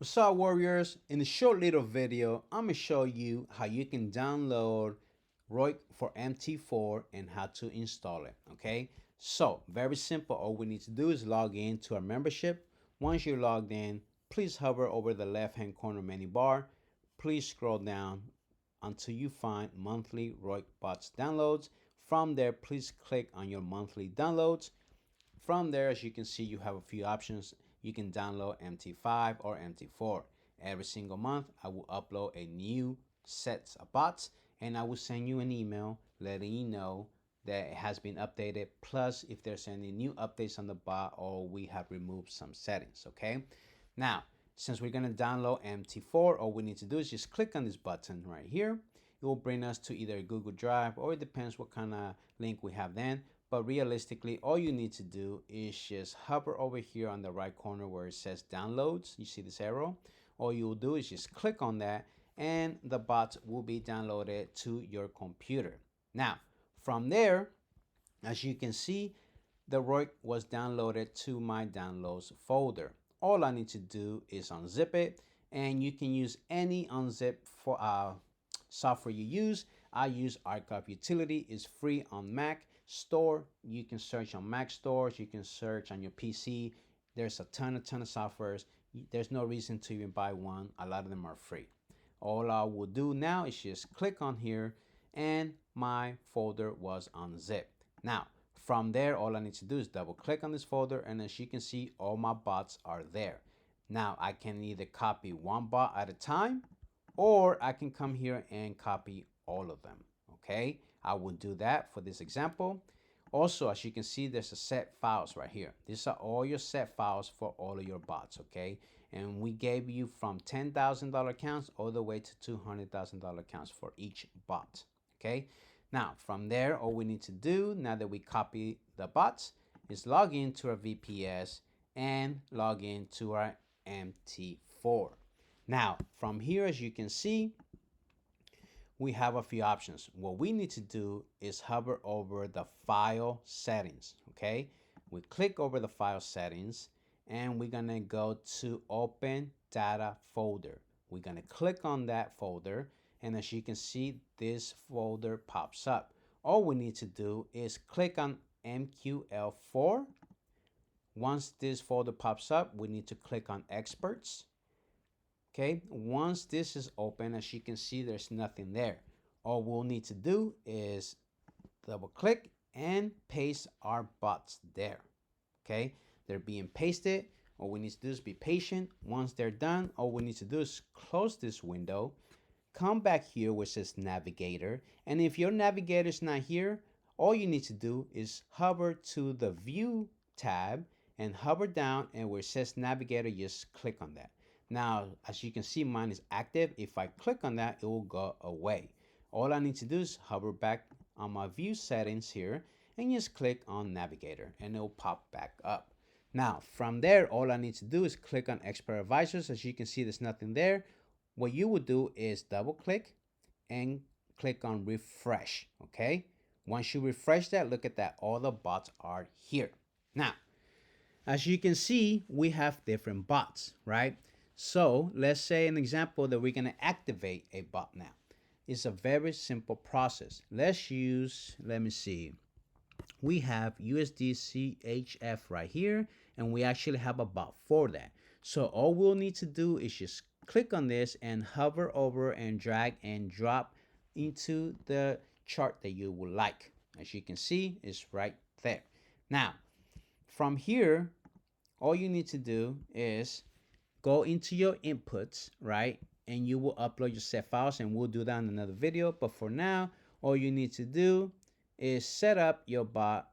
What's up, warriors? In this short little video, I'm gonna show you how you can download ROIC for MT4 and how to install it. Okay, so very simple. All we need to do is log in to our membership. Once you're logged in, please hover over the left hand corner menu bar. Please scroll down until you find monthly ROIC bots downloads. From there, please click on your monthly downloads. From there, as you can see, you have a few options. You can download MT5 or MT4. Every single month, I will upload a new set of bots and I will send you an email letting you know that it has been updated. Plus, if there's any new updates on the bot or we have removed some settings, okay? Now, since we're gonna download MT4, all we need to do is just click on this button right here. It will bring us to either Google Drive or it depends what kind of link we have then. But realistically, all you need to do is just hover over here on the right corner where it says downloads. You see this arrow? All you'll do is just click on that and the bots will be downloaded to your computer. Now, from there, as you can see, the ROIC was downloaded to my downloads folder. All I need to do is unzip it, and you can use any unzip for software you use. I use Archive Utility. It's free on Mac Store. You can search on Mac stores. You can search on your PC. There's a ton of softwares. There's no reason to even buy one. A lot of them are free. All I will do now is just click on here and my folder was unzipped. Now, from there, all I need to do is double click on this folder and as you can see, all my bots are there. Now, I can either copy one bot at a time or I can come here and copy all of them, okay? I will do that for this example. Also, as you can see, there's a set files right here. These are all your set files for all of your bots, okay? And we gave you from $10,000 accounts all the way to $200,000 accounts for each bot, okay? Now, from there, all we need to do, now that we copy the bots, is log into our VPS and log into our MT4. Now, from here, as you can see, we have a few options. What we need to do is hover over the file settings, okay? We click over the file settings and we're gonna go to open data folder. We're gonna click on that folder and as you can see, this folder pops up. All we need to do is click on MQL4. Once this folder pops up, we need to click on experts. Okay, once this is open, as you can see, there's nothing there. All we'll need to do is double click and paste our bots there. Okay, they're being pasted. All we need to do is be patient. Once they're done, all we need to do is close this window, come back here where it says navigator. And if your navigator is not here, all you need to do is hover to the view tab and hover down and where it says navigator, just click on that. Now, as you can see, mine is active. If I click on that, it will go away. All I need to do is hover back on my view settings here and just click on navigator and it will pop back up. Now, from there, all I need to do is click on expert advisors. As you can see, there's nothing there. What you would do is double click and click on refresh, okay? Once you refresh that, look at that, all the bots are here. Now, as you can see, we have different bots, right? So let's say an example that we're gonna activate a bot now. It's a very simple process. Let's use, let me see. We have USDCHF right here, and we actually have a bot for that. So all we'll need to do is just click on this and hover over and drag and drop into the chart that you would like. As you can see, it's right there. Now, from here, all you need to do is go into your inputs, right? And you will upload your set files and we'll do that in another video. But for now, all you need to do is set up your bot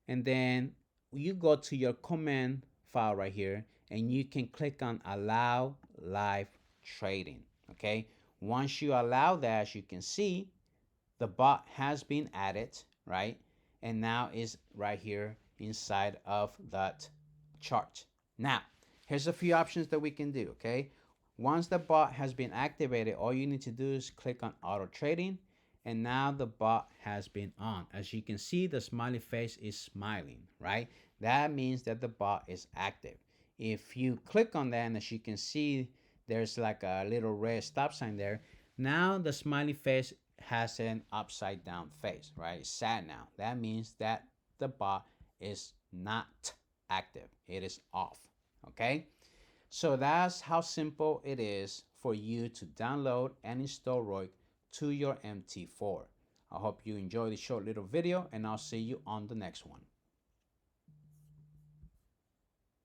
and then you go to your command file right here and you can click on allow live trading, okay? Once you allow that, as you can see, the bot has been added, right? And now is right here inside of that chart. Now, here's a few options that we can do, okay? Once the bot has been activated, all you need to do is click on auto trading and now the bot has been on. As you can see, the smiley face is smiling, right? That means that the bot is active. If you click on that, and as you can see, there's like a little red stop sign there. Now the smiley face has an upside down face, right? It's sad now. That means that the bot is not active. It is off, okay? So that's how simple it is for you to download and install ROIC to your MT4. I hope you enjoyed the short little video, and I'll see you on the next one.